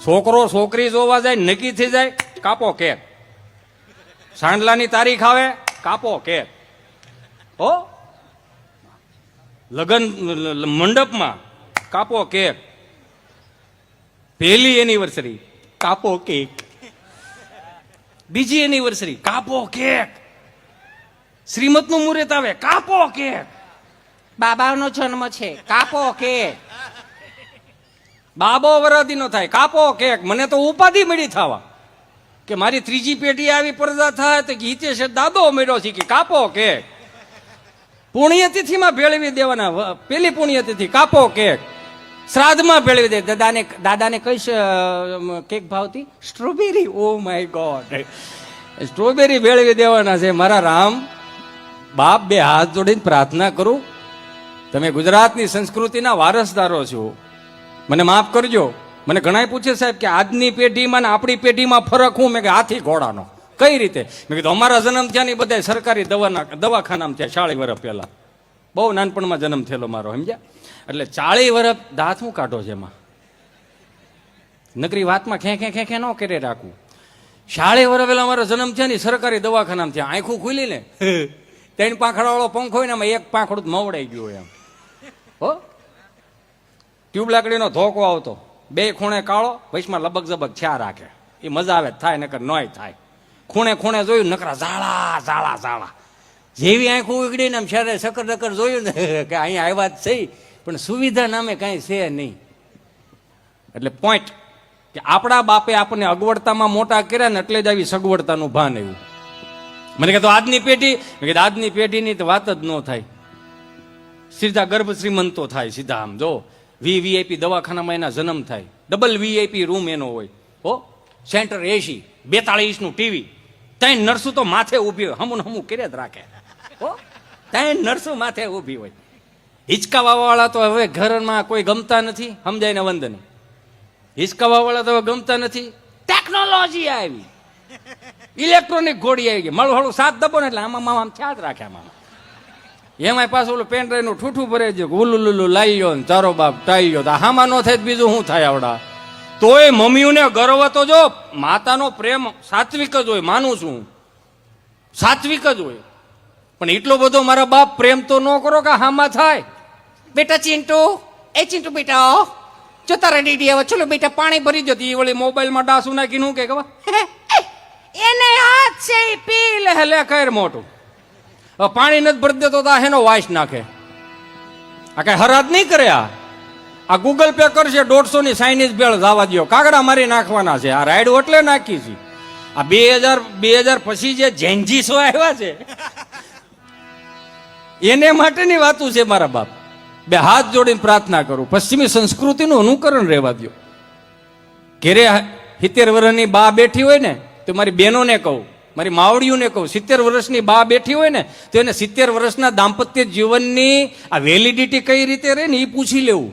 છોકરો છોકરી જોવા જાય નક્કી થઈ જાય, કાપો કેક. સાંડલાની તારીખ આવે, કાપો કેક. હો, લગ્ન મંડપમાં કાપો કેક. પહેલી એનિવર્સરી કાપો કેક, બીજી એનિવર્સરી કાપો કેક, શ્રીમતનું મુહૂર્ત આવે કાપો કેક, બાબાનો જન્મ છે કાપો કેક, બાબો વરદીનો થાય કાપો કેક. મને તો ઉપાધિ મળી થવા કે મારી ત્રીજી પેઢી આવી પડદા થાય તો ગીતે છે દાદો મેળો છે કે કાપો કેક. પુણ્યતિથિમાં ભેળવી દેવાના, પેલી પુણ્યતિથિ કાપો કેક. શ્રાદ્ધમાં ભેળવી દે. દાદાને કઈ કેક ભાવતી? Strawberry. Oh my God, strawberry ભેળવી દેવાના છે. મારા રામ બાપ બે હાથ જોડીને પ્રાર્થના કરું, તમે ગુજરાતની સંસ્કૃતિના વારસદારો છો, મને માફ કરજો. મને ઘણા પૂછે સાહેબ કે આજની પેઢીમાં ને આપણી પેઢીમાં ફરક હું? મેં કે હાથી ઘોડાનો. કઈ રીતે? મેં કીધું અમારા જન્મ થયા ની બધા સરકારી દવાખાનામાં થયા 40 વર્ષ પહેલા. બહુ નાનપણમાં જન્મ થયેલો મારો, સમજ્યા? એટલે 40 વર્ષ દાંત હું કાઢો છે એમાં? નકરી વાતમાં ખે ન કરે રાખવું. 40 વર્ષ પહેલા અમારો જન્મ થયા ને સરકારી દવાખાનામાં થયા. આંખું ખુલી ને 3 પાંખડાવાળો પંખો હોય ને એમાં 1 પાંખડું મવડાઈ ગયું એમ. હો, ટ્યુબ લાકડીનો ધોકો આવતો, 2 ખૂણે કાળો, વચમાં લબક ઝબક છા રાખે. એ મજા આવે થાય, નકર નોય થાય. ખૂણે ખૂણે જોયું નકરા ઝાડા ઝાડા ઝાડા. જેવી આંખું ઉગડીને આમ શહેરે સકર દકર જોયું ને કે અહીંયા આવ્યા જ છે, પણ સુવિધા નામે કાંઈ છે નહીં. એટલે પોઈન્ટ કે આપણા બાપે આપણને અગવડતામાં મોટા કર્યા ને એટલે જ આવી સગવડતાનું ભાન આવ્યું. મને કહેતો આજની પેઢી, મેં કીધું આજની પેઢીની તો વાત જ ન થાય. સીધા ગર્ભ શ્રીમંતો થાય સીધા. આમ જો વીઆઈપી દવાખાનામાં એના જન્મ થાય, ડબલ વીઆઈપી રૂમ એનો હોય. હો, સેન્ટર એસી, 42 ઇંચનું ટીવી, 3 નર્સો તો માથે ઊભી હોય, હમું કરે જ રાખે. હો, 3 નર્સો માથે ઊભી હોય. હિંચકાવાવાળા તો હવે ઘરમાં કોઈ ગમતા નથી, સમજાય ને વંદન? હિંચકાવાવાળા તો હવે ગમતા નથી. ટેકનોલોજી આવી, ઇલેક્ટ્રોનિક ઘોડી આવી ગઈ. મળું હળું 7 દબો ને એટલે આમાં આમ ખ્યાલ રાખે. આમાં એમાં પાછું ઓલું પેન ડ્રાઈવ નું ઠૂઠું ભરે છે, ઉલુલુલું લાઈ ગયો ને તારો બાપ ટાઈ ગયો. હામાં ન થાય બીજું શું થાય આવડા? તોય મમ્મીઓને ગર્વ તો જો, માતાનો પ્રેમ સાત્વિક જ હોય, માનું છું, સાત્વિક જ હોય. પણ એટલો બધો મારા બાપ પ્રેમ તો ન કરો કે હામાં થાય. બેટા ચિંટુ, એ ચિંટુ બેટા જો તારા દીદી હવે ચલો બેટા પાણી ભરી જતી. એ વળી મોબાઈલમાં ડાસું નાખીને હું કે એને હાથ છે પી લે કર મોટું. પાણી નથી ભરી દેતો તો એનો વાઇસ નાખે. આ કઈ હરાજ નહીં કરે. આ ગૂગલ પે કરશે 150 ની ચાઇનીઝ ભેળ જવા દો, કાગડા મારી નાખવાના છે. આ રાઈડ એટલે નાખી છે. આ 2000 પછી જે જેન્જીસો આવ્યા છે એને માટેની વાતું છે. મારા બાપ બે હાથ જોડીને પ્રાર્થના કરું, પશ્ચિમી સંસ્કૃતિનું અનુકરણ રહેવા દો. ઘેરે 70 વર્ષની બા બેઠી હોય ને તો મારી બહેનોને કહું, મારી માવડીઓને કહું, 70 વર્ષની બા બેઠી હોય ને તો એને 70 વર્ષના દાંપત્ય જીવનની આ વેલિડિટી કઈ રીતે રહે ને એ પૂછી લેવું.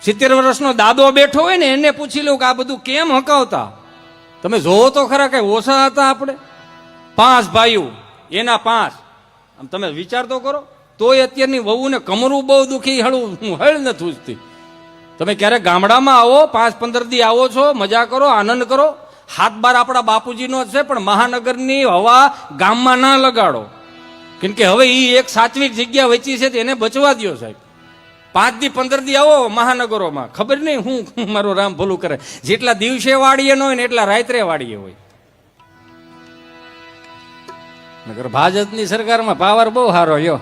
70 વર્ષનો દાદો બેઠો હોય ને એને પૂછી લેવું કે આ બધું કેમ હકાવતા. તમે જોવો તો ખરા કઈ ઓછા હતા આપણે? 5 ભાઈઓ, એના 5. આમ તમે વિચાર તો કરો. તોય અત્યારની વહુને કમરું બહુ દુખી, હળ નથી ઉજતી. તમે ક્યારેક ગામડામાં આવો, 5-15 દી આવો છો, મજા કરો, આનંદ કરો. હાથ બાર આપણા બાપુજીનો જ છે, પણ મહાનગરની હવા ગામમાં ના લગાડો. કેમ કે હવે એ એક સાત્વિક જગ્યા વચ્ચી છે, એને બચવા દો સાહેબ. 5 દી 15 દી આવો મહાનગરોમાં, ખબર નહીં હું મારો રામ ભલું કરે. જેટલા દિવસે વાડીએ ન હોય ને એટલા રાત્રે વાડીએ હોય. નગર ભાજપની સરકારમાં પાવર બહુ સારો યો.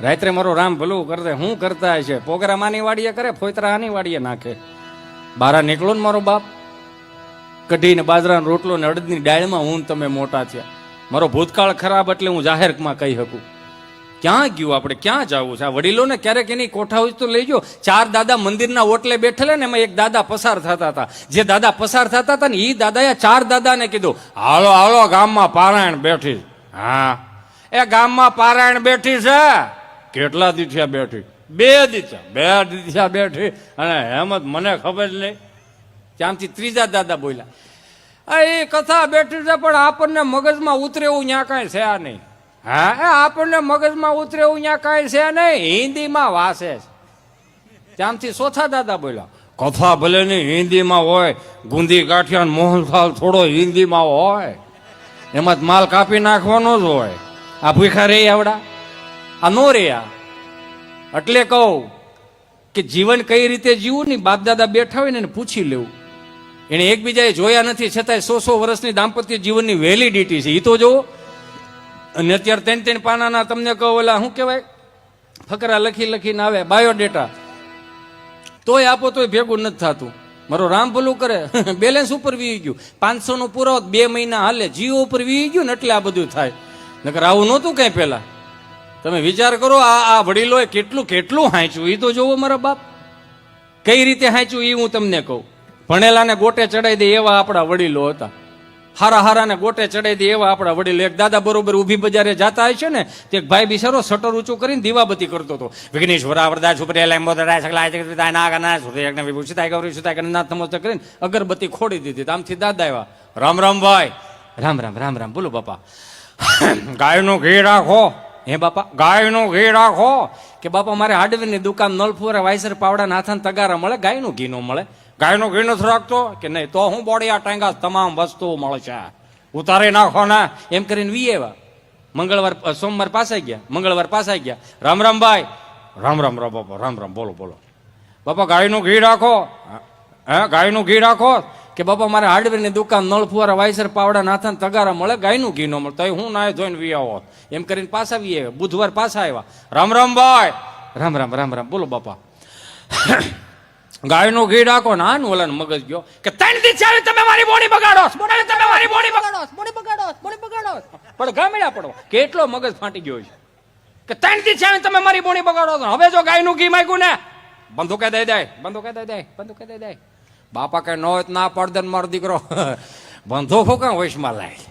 રાત્રે મારો રામ ભલું કરતે હું કરતા છે. પોગરા માની વાડીએ કરે, ફોતરા આની વાડીએ નાખે. બારા નીકળો ને મારો બાપ, કઢીને બાજરાનો રોટલો ને અડદની ડાળમાં હું તમે મોટા થયા. મારો ભૂતકાળ ખરાબ એટલે હું જાહેરમાં કહી શકું. ક્યાં ગયું આપણે, ક્યાં જવું છે? આ વડીલોને ક્યારેક એની કોઠા તો લઈ ગયો. 4 દાદા મંદિરના ઓટલે બેઠેલા ને એમાં એક દાદા પસાર થતા હતા. જે દાદા પસાર થતા હતા ને એ દાદાએ 4 દાદાને કીધું, હાલો હાલો ગામમાં પારાયણ બેઠી. હા, એ ગામમાં પારાયણ બેઠી છે. કેટલા દીઠિયા બેઠી? 2 દીઠિયા બેઠી. અને હેમત મને ખબર જ નહીં. ત્યાંથી 3જા દાદા બોલ્યા, એ કથા બેઠી છે પણ આપણને મગજમાં ઉતરે એવું ત્યાં કાંઈ છે નહીં. હા, એ આપણને મગજમાં ઉતરે એવું ત્યાં કાંઈ છે નહીં, હિન્દીમાં વાસે છે. ત્યાંથી 4થા દાદા બોલ્યા, કથા ભલે નહીં હિન્દીમાં હોય, ગુંદી ગાંઠિયા મોહનથાળ થોડો હિન્દીમાં હોય, એમાં જ માલ કાપી નાખવાનો જ હોય. આ ભૂખા રે આવડા, આ નો રે. એટલે કહું કે જીવન કઈ રીતે જીવવું ને બાપ દાદા બેઠા હોય ને પૂછી લેવું. એને એકબીજાએ જોયા નથી છતાંય 100 વર્ષની દાંપત્ય જીવનની વેલિડિટી છે એ તો જોવો. અને અત્યારે 3 પાનાના તમને કહો ઓલા શું કહેવાય ફકરા લખીને આવે બાયોડેટા, તોય આપો તોય ભેગું નથી થતું. મારો રામ ભલું કરે બેલેન્સ ઉપર વી ગયું, 500 નું પુરાવો 2 મહિના હાલે, જીઓ ઉપર વી ગયું ને એટલે આ બધું થાય. નકર આવું નહોતું કઈ પેલા. તમે વિચાર કરો આ વડીલોએ કેટલું કેટલું હાંચ્યું એ તો જોવો મારા બાપ. કઈ રીતે હાંચ્યું એ હું તમને કહું. ભણેલાને ગોટે ચડાઈ દે એવા આપણા વડીલો હતા. હારાને ગોટે ચડાઈ દે એવા આપણા વડીલો. એક દાદા બરોબર ઊભી બજારે જાતા હોય છે ને, તે એક ભાઈ બિચારો શટર ઊંચું કરીને દીવાબત્તી કરતો હતો. વિઘ્નેશ્વરા વરદા છુપરેલા એમ્બોદરા સકલા જગતા નાગના સુરયજ્ઞ વિભૂષિતાય ગૌરી સુતાય ગણનાથ નમસ્તે કરીને અગરબત્તી ખોડી દીધી. આમથી દાદા આવ્યા, રામ રામ ભાઈ. રામ રામ રામ રામ. બોલો બાપા. ગાયનું ઘી રાખો. હે બાપા ગાયનું ઘી રાખો. કે બાપા મારે હાર્ડવેરની દુકાન નલફુરા વાયસર પાવડા નાથાન તગારા મળે, ગાયનું ઘી નો મળે. ગાયનું ઘી નથી રાખતો કે નહીં, તો હું બોડિયા ટાંગા તમામ વસ્તુઓ મળશે, ઉતારી નાખો ને એમ કરીને વીએવા. સોમવાર પાસાઈ ગયા, મંગળવાર પાસાઈ ગયા. રામ રામ ભાઈ. રામ રામ રામ બાપા. રામ રામ. બોલો બોલો બાપા. ગાયનું ઘી રાખો. હે ગાયનું ઘી રાખો. કે બાપા મારે હાર્ડવેરની દુકાન નળફુવારા વાયસર પાવડા નાથાન તગારા મળે, ગાયનું ઘી ન મળે, તો હું નાય ધોઈને વી આવો એમ કરીને પાછા વી આવ્યા. બુધવાર પાછા આવ્યા. રામ રામ ભાઈ. રામ રામ રામ રામ. બોલો બાપા. ગાયનું ઘી રાખો ને આનું ઓલા મગજ ગયો કે 3 દિવસ ચાલે તમે મારી બોડી બગાડો, તમે મારી બોડી બગાડો. પણ ગામડા પડો કેટલો મગજ ફાટી ગયો છે કે 3 દિવસ ચાલે તમે મારી બોડી બગાડો. હવે જો ગાયનું ઘી માંગ્યું ને બંદૂકે દઈ દે. બાપા કઈ ન હોય ના પડદે મારો દીકરો બંધોકો કાં વશમાં લાય,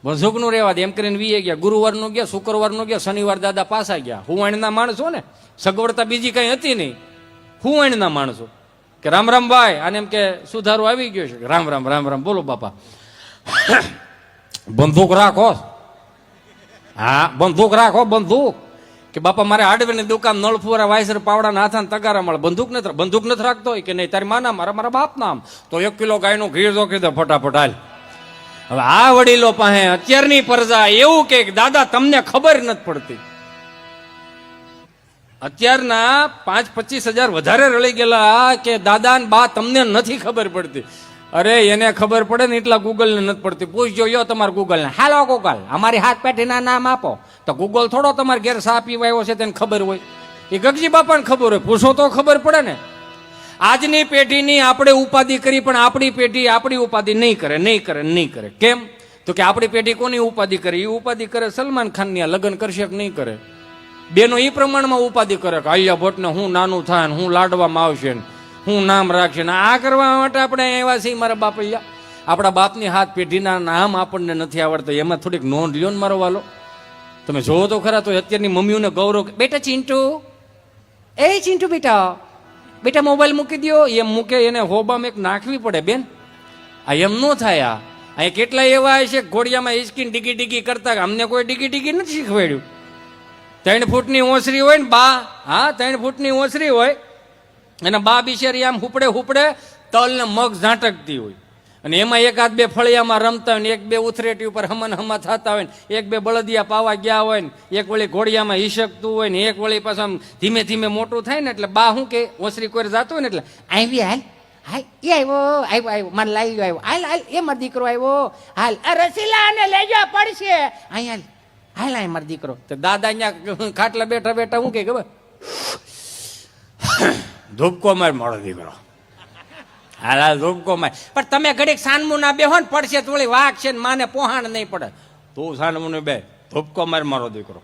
બંધુક નું રેવા દે એમ કરીને વીએ ગયા. ગુરુવાર નું ગયા, શુક્રવાર નું ગયા, શનિવાર દાદા પાસા ગયા. હુવાણના માણસો ને, સગવડતા બીજી કઈ હતી નહીં. હુવાણના માણસો કે રામ રામ ભાઈ, અને એમ કે સુધારો આવી ગયો છે. રામ રામ રામ રામ. બોલો બાપા. બંદૂક રાખો. હા બંદૂક રાખો, બંદૂક. કે બાપા મારે હાર્ડવેરની દુકાન નળફુવારા વાયસર પાવડા નાથાન તગારા મળે, બંદૂક નથી રાખતો કે નહીં, તારી માના મારા બાપ નામ તો 1 કિલો ગાયનું ઘી જોકી દે ફટાફટ હાલ. હવે આ વડીલો પાસે અત્યારની પ્રજા એવું કે દાદા તમને ખબર નથી પડતી. અત્યારના 5-25 હજાર વધારે રળી ગયેલા કે દાદા ને બા તમને નથી ખબર પડતી. અરે એને ખબર પડે ને એટલા ગૂગલ ને નથી પડતી. પૂછજો યો તમારે ગૂગલ ને, હાલો ગૂગલ અમારી હાથ પેઢીના નામ આપો. તો ગૂગલ થોડો તમારે ઘેર સા પીવા આવ્યો છે તેને ખબર હોય, એ ગગજી બાપાને ખબર હોય. પૂછો તો ખબર પડે ને. આજની પેઢીની આપણે ઉપાધિ કરી પણ આપણી પેઢી આપણી ઉપાધિ નહીં કરે. કેમ તો કે આપણી પેઢી કોની ઉપાધિ કરે? એ ઉપાધિ કરે સલમાન ખાનની લગ્ન કરશે કે નહીં કરે. બેનો એ પ્રમાણમાં ઉપાધિ કરે કે આલિયા ભટ્ટને હું નાનું થાય, હું લાડવામાં આવશે, હું નામ રાખશે. આ કરવા માટે આપણે એવા છીએ મારા બાપ. આપણા બાપની હાથ પેઢીના નામ આપણને નથી આવડતા, એમાં થોડીક નોંધ લ્યો ને મારો વાલો. તમે જોવો તો ખરા તો અત્યારની મમ્મીઓને ગૌરવ, બેટા ચિંટુ, એ ચિંટુ બેટા મોબાઈલ મૂકી દો એમ મૂકે. એને હોબામાં એક નાખવી પડે બેન, આ એમ ન થાય. અહીંયા કેટલા એવા છે ઘોડિયામાં હિચકીને ડીગી કરતા, અમને કોઈ ડીગી નથી શીખવાડ્યું. 3 ફૂટની ઓસરી હોય ને બા, હા 3 ફૂટની ઓસરી હોય અને બા બિચારી આમ હુપડે તલ ને મગ ઝાંટકતી હોય, અને એમાં 1-2 ફળિયામાં રમતા હોય ને 1-2 ઉથરેટી ઉપર હમા થતા હોય ને 1-2 બળદિયા પાવા ગયા હોય ને એક વળી ઘોડિયામાં હિસકતું હોય ને એક વળી પાછું આમ ધીમે ધીમે મોટું થાય ને એટલે બા શું કે ઓસરી કોઈ જતો હોય ને એટલે આવી હાલ એ આવ્યો મારે લાવી આવ્યો, હાલ એ મારો દીકરો આવ્યો, હાલ રસીલા ને લેજો પડશે, હાલ મારો દીકરો. તો દાદા અહીંયા ખાટલા બેઠા હું કે ખબર, ધૂપકો માર મારો દીકરો, હાલ ધૂપકો માર. પણ તમે ઘડીક સાનમું ના બેહો ને પડશે તો વળી વાઘ છે ને માને પોહાણ નહીં પડે. તું સાનમું ને બે ધૂપકો માર મારો દીકરો.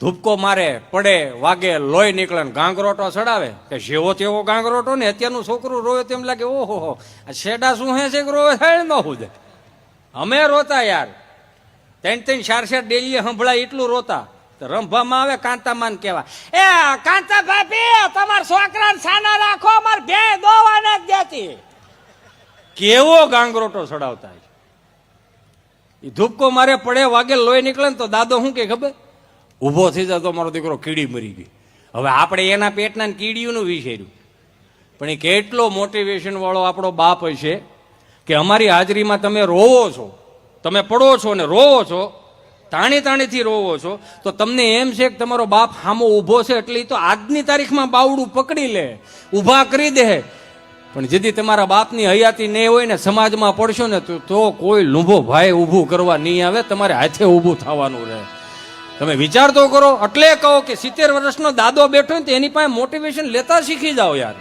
ધૂપકો મારે પડે વાગે લોહી નીકળે ને ગાંગરોટો ચડાવે કે જેવો તેવો ગાંગરોટો ને. અત્યારનું છોકરું રોવે તેમ લાગે ઓહો આ શેડા શું હે છે કે રોવે થાય ન હું દે. અમે રોતા યાર 3-4 ડેલીએ સંભળાય એટલું રોતા. રંભામાં આવે કાંતામાન કેવા, એ કાંતા ભાભી તમારા છોકરાને સાના રાખો, અમાર ભે દોવા નથી દેતી. કેવો ગાંગરોટો ચડાવતા છે. એ ધૂપકો મારે પડે વાગે લોહી નીકળે ને તો દાદો શું કે ખબર, ઊભો થઈ જાય તો મારો દીકરો કીડી મરી ગઈ. હવે આપણે એના પેટના કીડીઓનું વિચાર્યું પણ એ કેટલો મોટિવેશન વાળો આપણો બાપ હશે કે અમારી હાજરીમાં તમે રોવો છો, તમે પડો છો ને રોવો છો, તાણીથી રોવો છો, તો તમને એમ છે કે તમારો બાપ સામો ઊભો છે એટલે તો આજની તારીખમાં બાવડું પકડી લે, ઊભા કરી દે. પણ જેથી તમારા બાપની હયાતી નહીં હોય ને સમાજમાં પડશો ને તો કોઈ લૂંભો ભાઈ ઊભું કરવા નહીં આવે, તમારે હાથે ઊભું થવાનું રહે. તમે વિચાર તો કરો. એટલે કહો કે 70 વર્ષનો દાદો બેઠો ને તો એની પાસે મોટિવેશન લેતા શીખી જાઓ યાર.